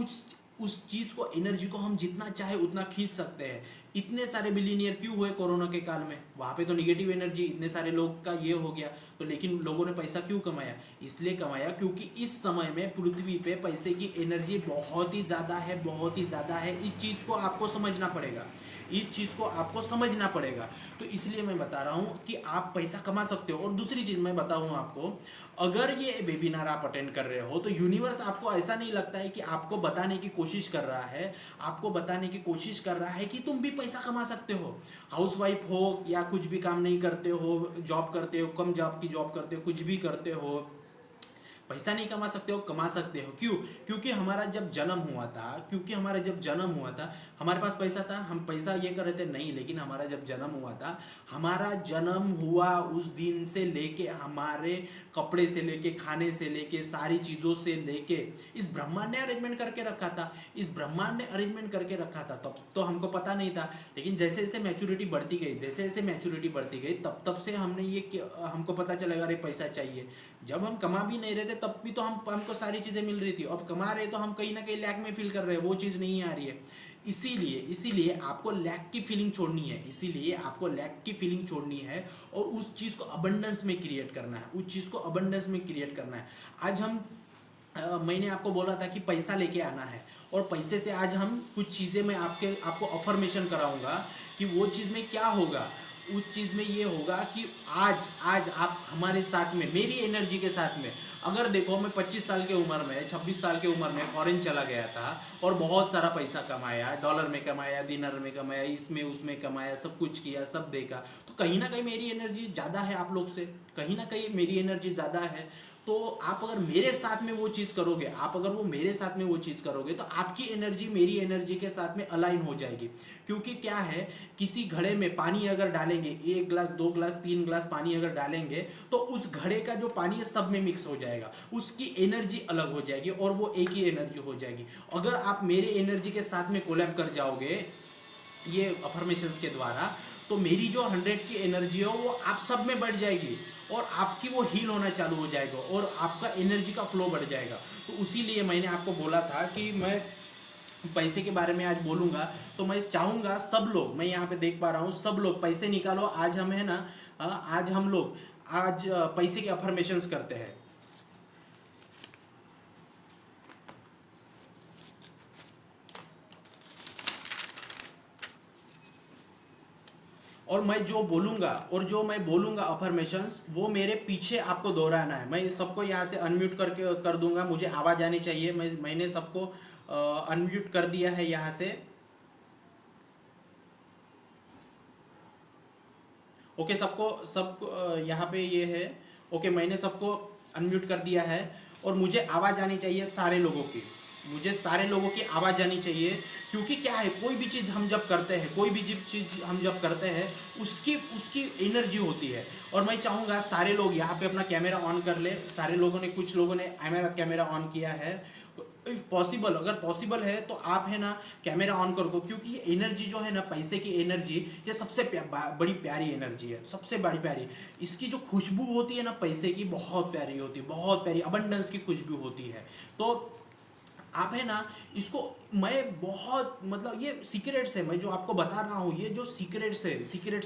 उस चीज़ को, एनर्जी को हम जितना चाहे उतना खींच सकते हैं। इतने सारे बिलीनियर क्यों हुए कोरोना के काल में? वहाँ पे तो निगेटिव एनर्जी, इतने सारे लोग का ये हो गया, तो लेकिन लोगों ने पैसा क्यों कमाया? इसलिए कमाया क्योंकि इस समय में पृथ्वी पे पैसे की एनर्जी बहुत ही ज़्यादा है, बहुत ही ज़्यादा है। इस चीज़ को आपको समझना पड़ेगा, इस चीज़ को आपको समझना पड़ेगा। तो इसलिए मैं बता रहा हूँ कि आप पैसा कमा सकते हो। और दूसरी चीज़ मैं बताऊँ आपको, अगर ये वेबिनार आप अटेंड कर रहे हो तो यूनिवर्स आपको ऐसा नहीं लगता है कि आपको बताने की कोशिश कर रहा है, आपको बताने की कोशिश कर रहा है कि तुम भी पैसा कमा सकते हो। हाउसवाइफ हो या कुछ भी काम नहीं करते हो, जॉब करते हो, कम जॉब की जॉब करते हो, कुछ भी करते हो, पैसा नहीं कमा सकते हो? कमा सकते हो। क्यों? क्योंकि हमारा जब जन्म हुआ था, हमारे पास पैसा था, हम पैसा ये कर रहे थे नहीं, लेकिन हमारा जब जन्म हुआ था, हमारा जन्म हुआ उस दिन से लेके, हमारे कपड़े से लेके, खाने से लेके, सारी चीज़ों से लेके इस ब्रह्मांड ने अरेंजमेंट करके रखा था। इस ब्रह्मांड ने अरेंजमेंट करके रखा था, तब तो हमको पता नहीं था। लेकिन जैसे जैसे मैच्योरिटी बढ़ती गई, तब तब से हमको पता चलेगा अरे पैसा चाहिए। जब हम कमा भी नहीं रहे थे तब भी तो हमको सारी चीज़ें मिल रही थी। अब कमा रहे तो हम कहीं ना कहीं लैक में फील कर रहे हैं, वो चीज़ नहीं आ रही है। इसीलिए आपको लैक की फीलिंग छोड़नी है, और उस चीज़ को अबंडेंस में क्रिएट करना है। आज हम मैंने आपको बोला था कि पैसा लेके आना है, और पैसे से आज हम कुछ चीज़ें, मैं आपको अफर्मेशन कराऊंगा कि वो चीज़ में क्या होगा। उस चीज़ में ये होगा कि आज आप हमारे साथ में, मेरी एनर्जी के साथ में, अगर देखो मैं 25 साल की उम्र में, 26 साल की उम्र में फॉरेन चला गया था और बहुत सारा पैसा कमाया, डॉलर में कमाया, दिनार में कमाया, इसमें उसमें कमाया, सब कुछ किया, सब देखा, तो कहीं ना कहीं मेरी एनर्जी ज़्यादा है आप लोग से, कहीं ना कहीं मेरी एनर्जी ज़्यादा है। तो आप अगर मेरे साथ में वो चीज़ करोगे, तो आपकी एनर्जी मेरी एनर्जी के साथ में अलाइन हो जाएगी। क्योंकि क्या है, किसी घड़े में पानी अगर डालेंगे, 1 गिलास, 2 गिलास, 3 गिलास पानी अगर डालेंगे, तो उस घड़े का जो पानी है सब में मिक्स हो जाएगा, उसकी एनर्जी अलग हो जाएगी और वो एक ही एनर्जी हो जाएगी। अगर आप मेरे एनर्जी के साथ में कोलैब कर जाओगे ये अफर्मेशंस के द्वारा, तो मेरी जो 100 की एनर्जी हो वो आप सब में बढ़ जाएगी, और आपकी वो हील होना चालू हो जाएगा, और आपका एनर्जी का फ्लो बढ़ जाएगा। तो उसीलिए मैंने आपको बोला था कि मैं पैसे के बारे में आज बोलूँगा। तो मैं चाहूँगा सब लोग, मैं यहाँ पे देख पा रहा हूँ सब लोग पैसे निकालो। आज हम है ना, आज हम लोग पैसे के अफर्मेशंस करते हैं। और मैं बोलूंगा अफर्मेशंस, वो मेरे पीछे आपको दोहराना है। मैं सबको यहाँ से अनम्यूट करके कर दूंगा, मुझे आवाज़ आनी चाहिए। मैंने सबको अनम्यूट कर दिया है यहाँ से। ओके, यहाँ पे ये है। ओके, मैंने सबको अनम्यूट कर दिया है, और मुझे आवाज़ आनी चाहिए सारे लोगों की, मुझे सारे लोगों की आवाज़ आनी चाहिए। क्योंकि क्या है, कोई भी चीज़ हम जब करते हैं, उसकी उसकी एनर्जी होती है। और मैं चाहूँगा सारे लोग यहाँ पे अपना कैमरा ऑन कर ले। सारे लोगों ने, कुछ लोगों ने मेरा कैमरा ऑन किया है। इफ पॉसिबल, अगर पॉसिबल है तो आप है ना कैमरा ऑन कर दो। क्योंकि ये एनर्जी जो है ना, पैसे की एनर्जी, ये सबसे बड़ी प्यारी एनर्जी है, सबसे बड़ी प्यारी। इसकी जो खुशबू होती है ना पैसे की, बहुत प्यारी होती है, बहुत प्यारी अबंडेंस की खुशबू होती है। तो आप है ना, इसको मैं बहुत मतलब ये सीक्रेट्स है, मैं जो आपको बता रहा हूँ, ये जो सीक्रेट्स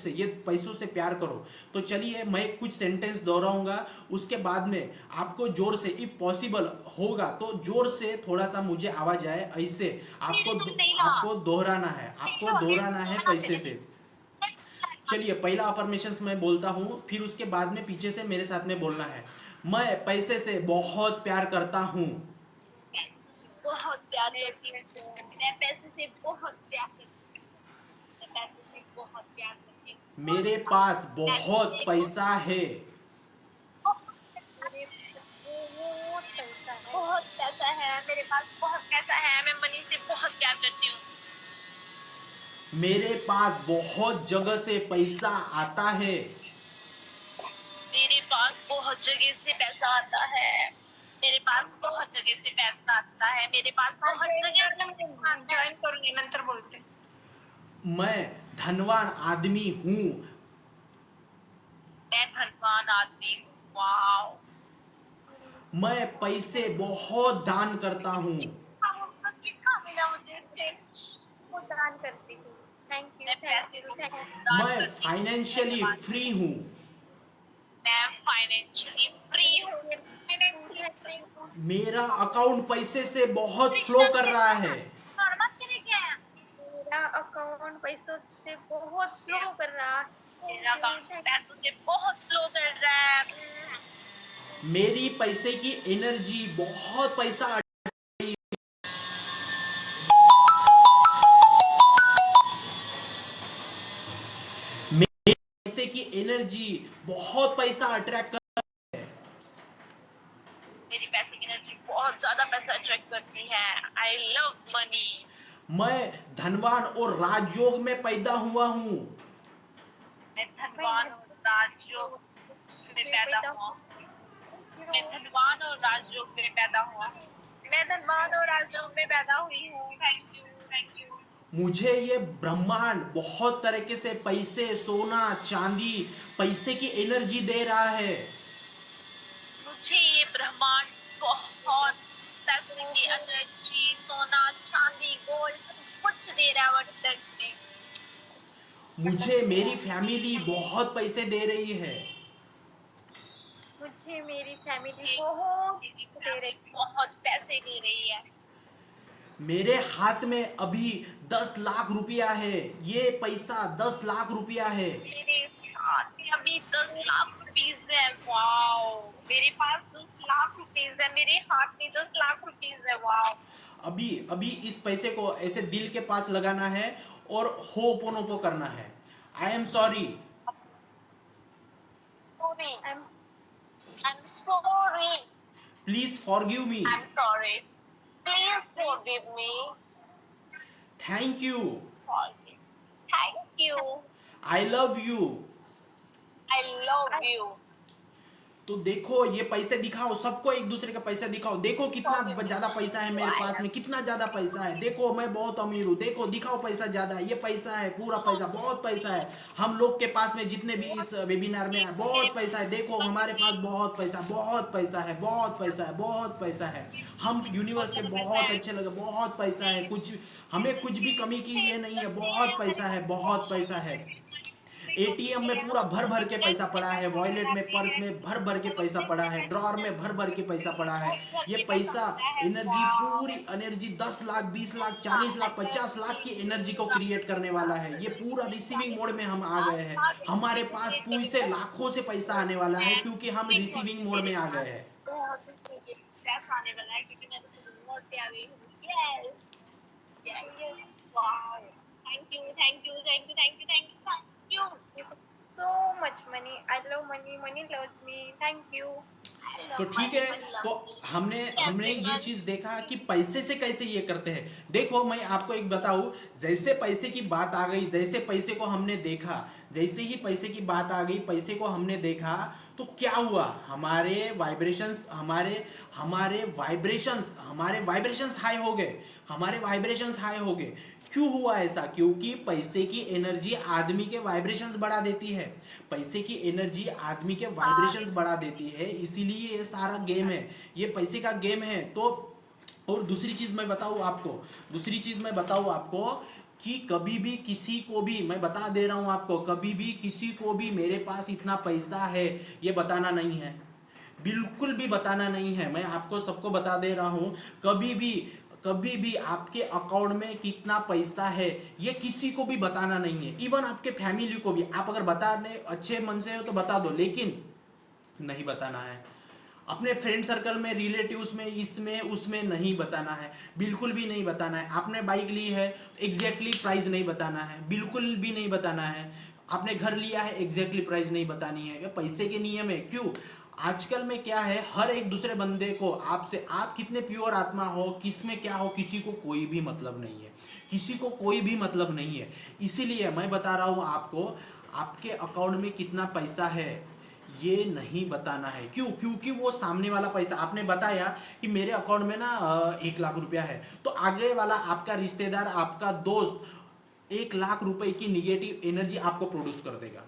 है ये पैसों से प्यार करो। तो चलिए मैं कुछ सेंटेंस दोहराऊंगा, उसके बाद में आपको जोर से, इफ पॉसिबल होगा तो जोर से थोड़ा सा मुझे आवाज आए ऐसे आपको दोहराना है, आपको दोहराना है पैसे से। चलिए पहला अफर्मेशंस मैं बोलता हूँ, फिर उसके बाद में पीछे से मेरे साथ में बोलना है। मैं पैसे से बहुत प्यार करता हूँ। बहुत प्यार करती हूँ, मैं पैसे से बहुत प्यार करती हूँ, मैं पैसे से बहुत प्यार करती हूँ। मेरे पास बहुत पैसा है। मेरे बहुत पैसा है, बहुत पैसा है, मेरे पास बहुत पैसा है, मैं मनी से बहुत प्यार करती हूँ। मेरे पास बहुत जगह से पैसा आता है। मेरे पास बहुत जगह से पैसा आता है, मेरे पास बहुत जगह से पैसा आता है, मेरे पास बहुत जगह। जॉइन करूंगी, नंतर बोलते। मैं धनवान आदमी हूँ। मैं धनवान आदमी हूँ। वाओ। मैं पैसे बहुत दान करता हूँ। कितना मिला मुझे, वो दान करती हूँ। Thank you, thank you, thank you. मैं फाइनेंशियली फ्री हूँ। मैं फाइनेंशियली फ्री हूँ, फाइनेंशियली फ्री हूँ। मेरा अकाउंट पैसे से बहुत फ्लो कर रहा है। मेरा अकाउंट पैसों से बहुत फ्लो कर रहा है, मेरा अकाउंट पैसों से बहुत फ्लो कर रहा है। मेरी पैसे की एनर्जी बहुत पैसा, पैसे की एनर्जी बहुत पैसा अट्रैक्ट कर। मेरी पैसे की एनर्जी बहुत ज्यादा पैसा अट्रैक्ट करती है। I love money. मैं धनवान और राजयोग में पैदा हुआ हूँ। मैं धनवान और राजयोग में पैदा हुआ हूँ। मैं धनवान और राजयोग में पैदा हुआ हूँ। मैं धनवान और राजयोग में पैदा हुई हूँ। Thank you, thank you. मुझे ये ब्रह्मांड बहुत तरीके से पैसे, सोना चांदी, पैसे की एनर्जी दे रहा है। मुझे ये ब्रह्मांड बहुत पैसे की एनर्जी, सोना चांदी गोल्ड सब कुछ दे रहा है वर्ल्ड में। मुझे मेरी फैमिली बहुत पैसे दे रही है। मुझे मेरी फैमिली बहुत दे रही, बहुत पैसे दे रही है। मेरे हाथ में अभी 10 लाख रुपया है। ये पैसा 10 लाख रुपया है। मेरे हाथ में अभी 10 लाख रुपीज है। वाओ। मेरे पास 10 लाख रुपीज है, मेरे हाथ में 10 लाख रुपीज है। वाओ। अभी अभी इस पैसे को ऐसे दिल के पास लगाना है और होपोनोपो करना है। I am sorry. Sorry. I'm sorry. Please forgive me. I'm sorry. Please forgive me. Thank you. Forgive. Thank you. I love you. I love you. तो देखो ये पैसे दिखाओ, सबको एक दूसरे का पैसा दिखाओ। देखो कितना ज्यादा पैसा है मेरे पास में, कितना ज्यादा पैसा है। देखो मैं बहुत अमीर हूँ, देखो दिखाओ पैसा ज्यादा है, ये पैसा है, पूरा पैसा, बहुत पैसा है। हम लोग के पास में जितने भी इस वेबिनार में है बहुत पैसा है। देखो हमारे पास बहुत पैसा, बहुत पैसा है, बहुत पैसा है, बहुत पैसा है। हम यूनिवर्स के बहुत अच्छे लगे, बहुत पैसा है, कुछ हमें कुछ भी कमी की ये नहीं है। बहुत पैसा है, बहुत पैसा है। एटीएम में पूरा भर भर के पैसा पड़ा है, वॉलेट में, पर्स में भर भर के पैसा पड़ा है, ड्रॉर में भर भर के पैसा पड़ा है। ये पैसा एनर्जी, पूरी एनर्जी 10 लाख, 20 लाख, 40 लाख, 50 लाख की एनर्जी को क्रिएट करने वाला है। ये पूरा रिसीविंग मोड में हम आ गए हैं। हमारे पास पैसे लाखों से पैसा आने वाला है क्योंकि हम रिसीविंग मोड में आ गए हैं। पैसा आने वाला है क्योंकि मैं मोड पे आ गई हूँ। Yes. Yes. Wow. Thank you, thank you, thank you, thank you, thank you, thank you. You got so much money. I love money. Money loves me. Thank you. तो ठीक है, तो हमने हमने ये चीज देखा कि पैसे से कैसे ये करते हैं। देखो मैं आपको एक बताऊं, जैसे पैसे की बात आ गई, जैसे पैसे को हमने देखा, जैसे ही पैसे की बात आ गई, पैसे को हमने देखा, तो क्या हुआ, हमारे वाइब्रेशंस हाई हो गए, हमारे वाइब्रेशंस हाई हो गए। क्यों हुआ ऐसा? क्योंकि पैसे की एनर्जी आदमी के वाइब्रेशंस बढ़ा देती है। पैसे की एनर्जी आदमी के वाइब्रेशंस बढ़ा देती है, इसीलिए ये सारा गेम है, ये पैसे का गेम है। तो और दूसरी चीज मैं बताऊँ आपको कि कभी भी किसी को भी, मैं बता दे रहा हूं आपको, कभी भी किसी को भी मेरे पास इतना पैसा है ये बताना नहीं है, बिल्कुल भी बताना नहीं है। मैं आपको सबको बता दे रहा हूं, कभी भी आपके अकाउंट में कितना पैसा है ये किसी को भी बताना नहीं है, इवन आपके फैमिली को भी। आप अगर बताने अच्छे मन से हो तो बता दो, लेकिन नहीं बताना है। अपने फ्रेंड सर्कल में, रिलेटिव्स में, इसमें उसमें नहीं बताना है, बिल्कुल भी नहीं बताना है। आपने बाइक ली है, एग्जैक्टली प्राइस नहीं बताना है, बिल्कुल भी नहीं बताना है। आपने घर लिया है, एग्जैक्टली प्राइस नहीं बतानी है। ये पैसे के नियम है। क्यों? आजकल में क्या है, हर एक दूसरे बंदे को आपसे, आप कितने प्योर आत्मा हो, किस में क्या हो, किसी को कोई भी मतलब नहीं है, किसी को कोई भी मतलब नहीं है। इसीलिए मैं बता रहा हूं आपको, आपके अकाउंट में कितना पैसा है ये नहीं बताना है। क्यों? क्योंकि वो सामने वाला पैसा, आपने बताया कि मेरे अकाउंट में ना 1 लाख रुपया है, तो आगे वाला आपका रिश्तेदार, आपका दोस्त 1 लाख रुपए की निगेटिव एनर्जी आपको प्रोड्यूस कर देगा।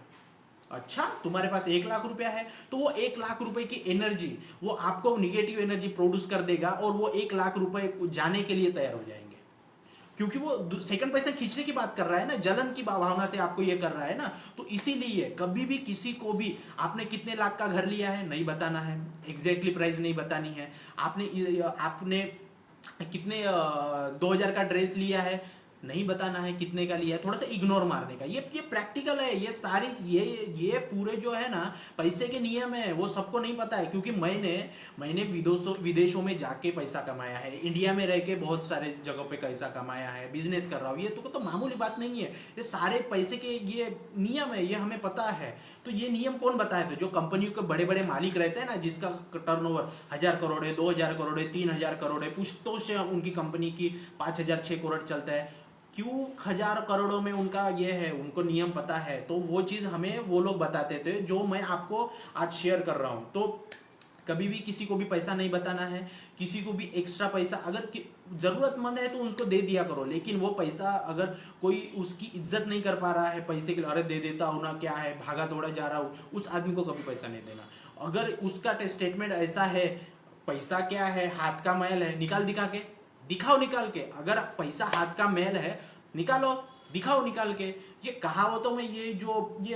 अच्छा, तुम्हारे पास 1 लाख रुपया है, तो वो 1 लाख रुपए की एनर्जी वो आपको निगेटिव एनर्जी प्रोड्यूस कर देगा, और वो 1 लाख रुपए जाने के लिए तैयार हो जाएंगे। क्योंकि वो सेकंड पैसा खींचने की बात कर रहा है ना, जलन की भावना से आपको ये कर रहा है ना। तो इसीलिए कभी भी किसी को भी, आपने कितने लाख का घर लिया है नहीं बताना है, एग्जैक्टली प्राइस नहीं बतानी है। आपने कितने 2,000 का ड्रेस लिया है नहीं बताना है, कितने का लिया है, थोड़ा सा इग्नोर मारने का। ये प्रैक्टिकल है, ये सारी ये पूरे जो है ना पैसे के नियम है, वो सबको नहीं पता है। क्योंकि मैंने विदेशों में जाके पैसा कमाया है, इंडिया में रह के बहुत सारे जगहों पे पैसा कमाया है, बिजनेस कर रहा हूँ। ये तो मामूली बात नहीं है, ये सारे पैसे के ये नियम है, ये हमें पता है। तो ये नियम कौन बताए थे? जो कंपनियों के बड़े बड़े मालिक रहते हैं ना, जिसका टर्नओवर 1,000 करोड़ है, 2,000 करोड़ है, 3,000 करोड़ है, पुश्तों से उनकी कंपनी की 5,000 6 करोड़ चलता है। क्यों? 1,000 करोड़ों में उनका ये है, उनको नियम पता है। तो वो चीज़ हमें वो लोग बताते थे, जो मैं आपको आज शेयर कर रहा हूँ। तो कभी भी किसी को भी पैसा नहीं बताना है, किसी को भी एक्स्ट्रा पैसा अगर ज़रूरतमंद है तो उसको दे दिया करो, लेकिन वो पैसा अगर कोई उसकी इज्जत नहीं कर पा रहा है पैसे के लिए, अरे दे देता हूँ ना, क्या है, भागा दौड़ा जा रहा हूँ, उस आदमी को कभी पैसा नहीं देना। अगर उसका स्टेटमेंट ऐसा है, पैसा क्या है, हाथ का मैल है, दिखाओ निकाल के। अगर पैसा हाथ का मैल है, निकालो, दिखाओ निकाल के। ये कहावतों में ये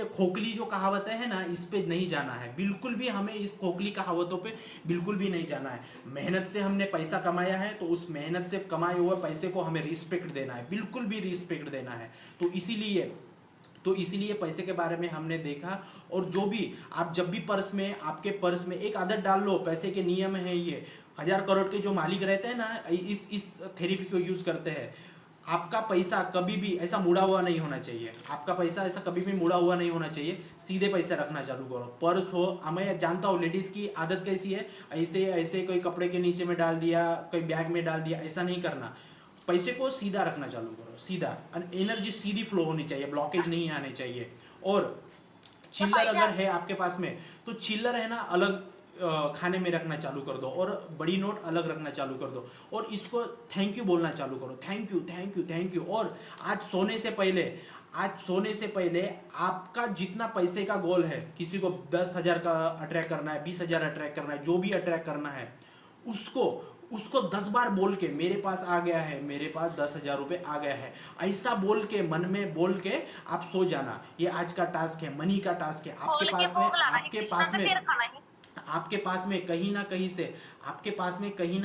खोखली जो कहावतें हैं ना, इस पे नहीं जाना है, बिल्कुल भी हमें इस खोखली कहावतों पे बिल्कुल भी नहीं जाना है। मेहनत से हमने पैसा कमाया है, तो उस मेहनत से कमाए हुए पैसे को हमें रिस्पेक्ट देना है, बिल्कुल भी रिस्पेक्ट देना है। तो इसीलिए पैसे के बारे में हमने देखा। और जो भी आप जब भी आपके पर्स में एक आदत डाल लो, पैसे के नियम है ये। 1,000 करोड़ के जो मालिक रहते हैं ना, इस थेरेपी को यूज करते हैं। आपका पैसा कभी भी ऐसा मुड़ा हुआ नहीं होना चाहिए, आपका पैसा ऐसा कभी भी मुड़ा हुआ नहीं होना चाहिए। सीधे पैसे रखना चालू करो। पर्स हो, मैं जानता हूँ लेडीज की आदत कैसी है, ऐसे ऐसे कोई कपड़े के नीचे में डाल दिया, कोई बैग में डाल दिया, ऐसा नहीं करना। पैसे को सीधा रखना चालू करो, सीधा। एनर्जी सीधी फ्लो होनी चाहिए, ब्लॉकेज नहीं आने चाहिए। और चिल्लर अगर है आपके पास में, तो चिल्लर है ना अलग खाने में रखना चालू कर दो, और बड़ी नोट अलग रखना चालू कर दो। और इसको थैंक यू बोलना चालू करो, thank you thank you thank you. और आज सोने से पहले आपका जितना पैसे का गोल है, किसी को 10,000 का अट्रैक्ट करना है, 20,000 अट्रैक्ट करना है, जो भी अट्रैक्ट करना है, उसको 10 बार बोल के, मेरे पास आ गया है, मेरे पास 10,000 रुपये आ गया है, ऐसा बोल के, मन में बोल के आप सो जाना। ये आज का टास्क है, मनी का टास्क है। खोल के भोग लाना है, कृष्णा का सिर खाना है। आपके पास में कहीं ना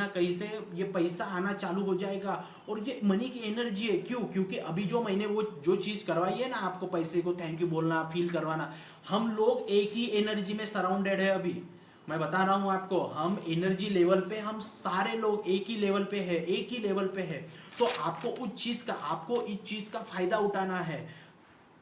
कहीं से ये पैसा आना चालू हो जाएगा। और ये मनी की एनर्जी है। क्यों? क्योंकि अभी जो मैंने वो जो चीज़ करवाई है ना, आपको पैसे को थैंक यू बोलना, फील करवाना, हम लोग एक ही एनर्जी में सराउंडेड है। अभी मैं बता रहा हूँ आपको, हम एनर्जी लेवल पे, हम सारे लोग एक ही लेवल पे है। तो आपको इस चीज़ का फायदा उठाना है।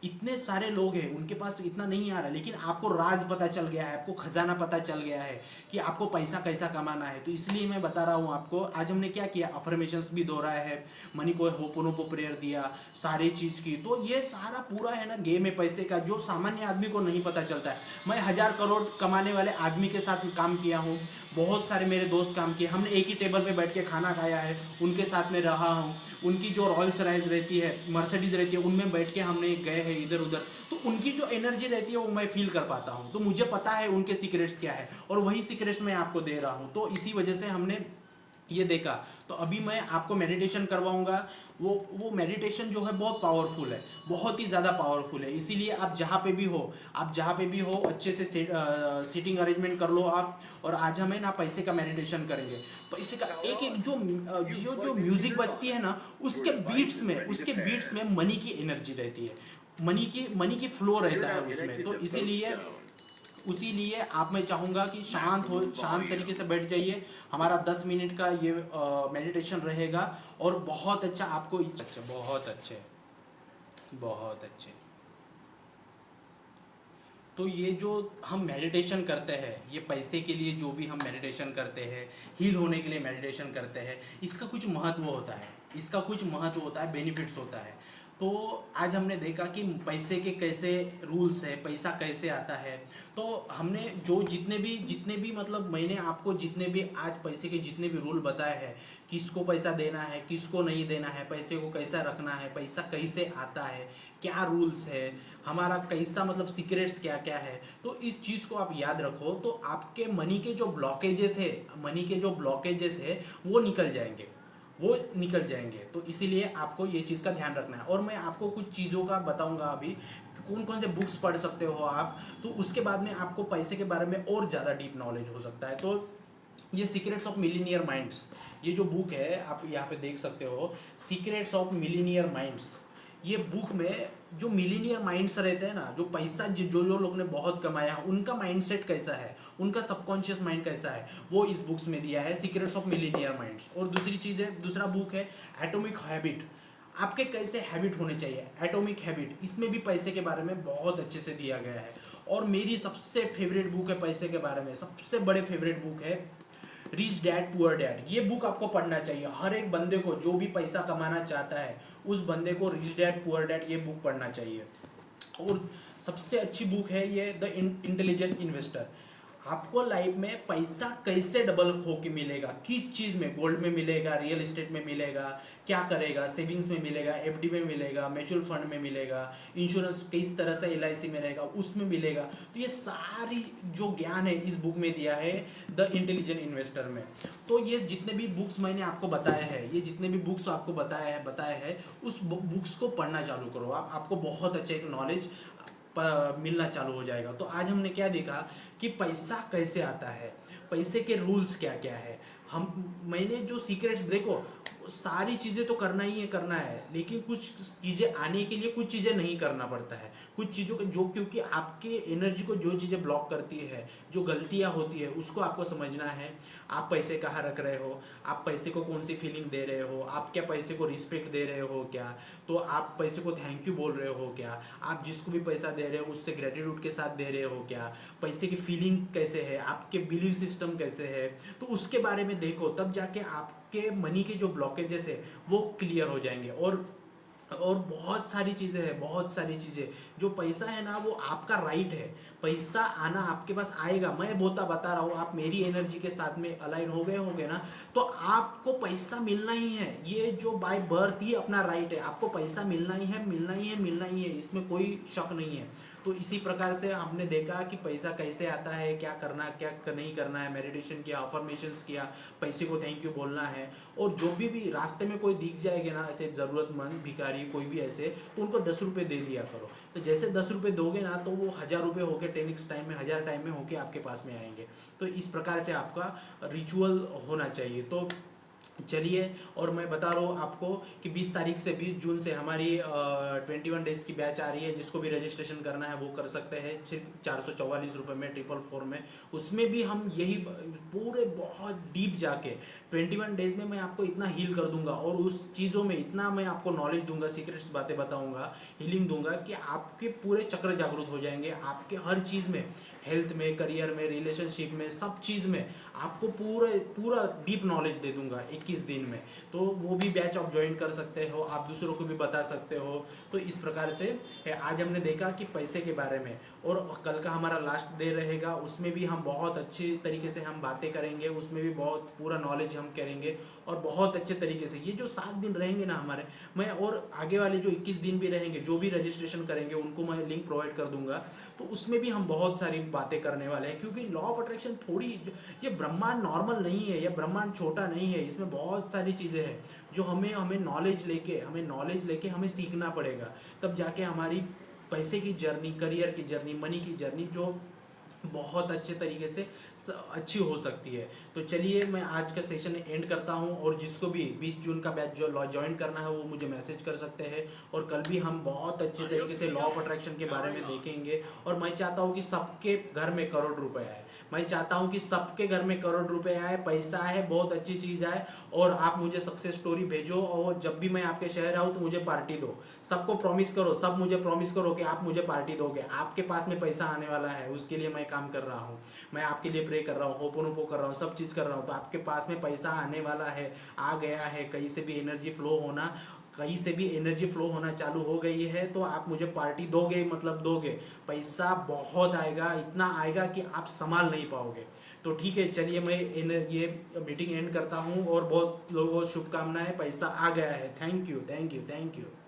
इतने सारे लोग हैं, उनके पास इतना नहीं आ रहा, लेकिन आपको राज पता चल गया है, आपको खजाना पता चल गया है कि आपको पैसा कैसा कमाना है। तो इसलिए मैं बता रहा हूँ आपको। आज हमने क्या किया, अफर्मेशंस भी दोहराया है, मनी को होपोनोपो प्रेयर दिया, सारी चीज़ की। तो ये सारा पूरा है ना गेम है पैसे का, जो सामान्य आदमी को नहीं पता चलता है। मैं 1,000 करोड़ कमाने वाले आदमी के साथ काम किया हूँ, बहुत सारे मेरे दोस्त काम किए, हमने एक ही टेबल पे बैठ के खाना खाया है, उनके साथ में रहा हूँ। उनकी जो रॉयल्स राइज रहती है, मर्सिडीज रहती है, उनमें बैठ के हमने गए हैं इधर उधर। तो उनकी जो एनर्जी रहती है वो मैं फील कर पाता हूँ। तो मुझे पता है उनके सीक्रेट्स क्या है, और वही सीक्रेट्स मैं आपको दे रहा हूँ। तो इसी वजह से हमने ये देखा। तो अभी मैं आपको मेडिटेशन करवाऊंगा। वो मेडिटेशन जो है बहुत पावरफुल है, बहुत ही ज़्यादा पावरफुल है। इसीलिए आप जहाँ पे भी हो, आप जहाँ पे भी हो अच्छे से सीटिंग अरेंजमेंट कर लो आप। और आज हमें ना पैसे का मेडिटेशन करेंगे। पैसे का एक एक जो जो म्यूजिक बजती है ना, उसके बीट्स में मनी की एनर्जी रहती है, मनी की फ्लो रहता है उसमें। तो इसीलिए आप, मैं चाहूँगा कि शांत तरीके से बैठ जाइए। हमारा 10 मिनट का ये मेडिटेशन रहेगा। और बहुत अच्छा आपको, अच्छा, बहुत अच्छे, बहुत अच्छे। तो ये जो हम मेडिटेशन करते हैं, ये पैसे के लिए जो भी हम मेडिटेशन करते हैं, हील होने के लिए मेडिटेशन करते हैं, इसका कुछ महत्व होता है, इसका कुछ महत्व होता है, बेनिफिट्स होता है। तो आज हमने देखा कि पैसे के कैसे रूल्स है, पैसा कैसे आता है। तो हमने जो जितने भी मतलब मैंने आपको जितने भी आज पैसे के जितने भी रूल बताए हैं, किसको पैसा देना है, किसको नहीं देना है, पैसे को कैसा रखना है, पैसा कैसे आता है, क्या रूल्स है, हमारा कैसा मतलब सीक्रेट्स क्या क्या है। तो इस चीज़ को आप याद रखो, तो आपके मनी के जो ब्लॉकेजेस है वो निकल जाएंगे, वो निकल जाएंगे। तो इसीलिए आपको ये चीज़ का ध्यान रखना है। और मैं आपको कुछ चीज़ों का बताऊंगा अभी, कौन कौन से बुक्स पढ़ सकते हो आप। तो उसके बाद में आपको पैसे के बारे में और ज़्यादा डीप नॉलेज हो सकता है। तो ये सीक्रेट्स ऑफ मिलीनियर माइंड्स, ये जो बुक है आप यहाँ पे देख सकते हो, सीक्रेट्स ऑफ मिलीनियर माइंड्स। ये बुक में जो मिलीनियर माइंड्स रहते हैं ना, जो पैसा जो जो लोग ने बहुत कमाया, उनका माइंडसेट कैसा है, उनका सबकॉन्शियस माइंड कैसा है, वो इस बुक्स में दिया है, सीक्रेट्स ऑफ मिलीनियर माइंड्स। और दूसरी चीज़ है, दूसरा बुक है एटॉमिक हैबिट, आपके कैसे हैबिट होने चाहिए, एटॉमिक हैबिट। इसमें भी पैसे के बारे में बहुत अच्छे से दिया गया है। और मेरी सबसे फेवरेट बुक है पैसे के बारे में, सबसे बड़े फेवरेट बुक है रिच डैड पुअर डैड। ये बुक आपको पढ़ना चाहिए, हर एक बंदे को जो भी पैसा कमाना चाहता है, उस बंदे को रिच डैड पुअर डैड ये बुक पढ़ना चाहिए। और सबसे अच्छी बुक है ये द इंटेलिजेंट इन्वेस्टर। आपको लाइफ में पैसा कैसे डबल होके मिलेगा, किस चीज़ में, गोल्ड में मिलेगा, रियल एस्टेट में मिलेगा, क्या करेगा, सेविंग्स में मिलेगा, एफडी में मिलेगा, म्यूचुअल फंड में मिलेगा, इंश्योरेंस किस तरह से एलआईसी में रहेगा, उसमें मिलेगा। तो ये सारी जो ज्ञान है इस बुक में दिया है द इंटेलिजेंट इन्वेस्टर में। तो ये जितने भी बुक्स मैंने आपको बताए हैं, ये जितने भी बुक्स आपको बताए हैं, उस बुक्स को पढ़ना चालू करो आप, आपको बहुत अच्छा एक नॉलेज मिलना चालू हो जाएगा। तो आज हमने क्या देखा कि पैसा कैसे आता है, पैसे के रूल्स क्या क्या है। मैंने जो सीक्रेट्स, देखो सारी चीज़ें तो करना है, लेकिन कुछ चीज़ें आने के लिए कुछ चीज़ें नहीं करना पड़ता है। कुछ चीज़ों को जो, क्योंकि आपके एनर्जी को जो चीज़ें ब्लॉक करती है, जो गलतियां होती है, उसको आपको समझना है। आप पैसे कहाँ रख रहे हो, आप पैसे को कौन सी फीलिंग दे रहे हो, आप क्या पैसे को रिस्पेक्ट दे रहे हो क्या, तो आप पैसे को थैंक यू बोल रहे हो क्या, आप जिसको भी पैसा दे रहे हो उससे ग्रेटिट्यूड के साथ दे रहे हो क्या, पैसे की फीलिंग कैसे है, आपके बिलीव सिस्टम कैसे है। तो उसके बारे में देखो, तब जाके आपके मनी के जो ब्लॉकेजेस है वो क्लियर हो जाएंगे। और बहुत सारी चीज़ें हैं, बहुत सारी चीज़ें। जो पैसा है ना वो आपका राइट है, पैसा आना आपके पास आएगा। मैं बता रहा हूँ, आप मेरी एनर्जी के साथ में अलाइन हो गए ना, तो आपको पैसा मिलना ही है। ये जो बाय बर्थ ही अपना राइट है, आपको पैसा मिलना ही है, मिलना ही है, मिलना ही है, इसमें कोई शक नहीं है। तो इसी प्रकार से हमने देखा कि पैसा कैसे आता है, क्या करना क्या नहीं करना है, मेडिटेशन किया, अफर्मेशंस किया, पैसे को थैंक यू बोलना है। और जो भी रास्ते में कोई दिख जाएगा ना ऐसे ज़रूरतमंद भिखारी कोई भी ऐसे, तो उनको 10 रुपये दे दिया करो। तो जैसे 10 रुपये दोगे ना, तो वो 1000 रुपये होके 10x टाइम में, 1000 टाइम में होके आपके पास में आएंगे। तो इस प्रकार से आपका रिचुअल होना चाहिए। तो चलिए, और मैं बता रहा हूँ आपको कि 20 तारीख से 20 जून से हमारी 21 डेज़ की बैच आ रही है। जिसको भी रजिस्ट्रेशन करना है वो कर सकते हैं, सिर्फ 444 रुपये में, 444 में। उसमें भी हम यही पूरे बहुत डीप जाके 21 डेज़ में मैं आपको इतना हील कर दूंगा, और उस चीज़ों में इतना मैं आपको नॉलेज दूंगा, सीक्रेट्स बातें बताऊंगा, हीलिंग दूंगा, कि आपके पूरे चक्र जागरूक हो जाएंगे। आपके हर चीज़ में, हेल्थ में, करियर में, रिलेशनशिप में, सब चीज़ में आपको पूरा डीप नॉलेज दे दूंगा। एक 21 दिन में, तो वो भी बैच आप ज्वाइन कर सकते हो, आप दूसरों को भी बता सकते हो। तो इस प्रकार से है। आज हमने देखा कि पैसे के बारे में, और कल का हमारा लास्ट डे रहेगा, उसमें भी हम बहुत अच्छी तरीके से हम बातें करेंगे, उसमें भी बहुत पूरा नॉलेज हम करेंगे और बहुत अच्छे तरीके से। ये जो 7 दिन रहेंगे ना हमारे, मैं और आगे वाले जो 21 दिन भी रहेंगे, जो भी रजिस्ट्रेशन करेंगे उनको मैं लिंक प्रोवाइड कर दूंगा। तो उसमें भी हम बहुत सारी बातें करने वाले हैं, क्योंकि लॉ ऑफ अट्रैक्शन थोड़ी, ये ब्रह्मांड नॉर्मल नहीं है, ये ब्रह्मांड छोटा नहीं है, इसमें बहुत सारी चीज़ें हैं जो हमें हमें नॉलेज लेके हमें सीखना पड़ेगा। तब जाके हमारी पैसे की जर्नी, करियर की जर्नी, मनी की जर्नी जो बहुत अच्छे तरीके से अच्छी हो सकती है। तो चलिए मैं आज का सेशन एंड करता हूं, और जिसको भी 20 जून का बैच जो ज्वाइन करना है वो मुझे मैसेज कर सकते हैं। और कल भी हम बहुत अच्छे तरीके से लॉ ऑफ अट्रैक्शन के बारे में देखेंगे। और मैं चाहता हूं कि सबके घर में करोड़ रुपए आए, मैं चाहता हूं कि सबके घर में करोड़ रुपए आए, पैसा आए, बहुत अच्छी चीज़ आए। और आप मुझे सक्सेस स्टोरी भेजो, और जब भी मैं आपके शहर आऊँ तो मुझे पार्टी दो। सबको प्रॉमिस करो, सब मुझे प्रॉमिस करो कि आप मुझे पार्टी दोगे, आपके पास में पैसा आने वाला है, उसके लिए मैं काम कर रहा हूँ, मैं आपके लिए प्रे कर रहा हूँ, होपोनोपो कर रहा हूँ, सब चीज़ कर रहा हूँ। तो आपके पास में पैसा आने वाला है, आ गया है, कहीं से भी एनर्जी फ्लो होना, कहीं से भी एनर्जी फ्लो होना चालू हो गई है। तो आप मुझे पार्टी दोगे, मतलब दोगे, पैसा बहुत आएगा, इतना आएगा कि आप संभाल नहीं पाओगे। तो ठीक है, चलिए मैं ये मीटिंग एंड करता हूँ, और बहुत लोगों को शुभकामनाएं, पैसा आ गया है। Thank you, thank you, thank you.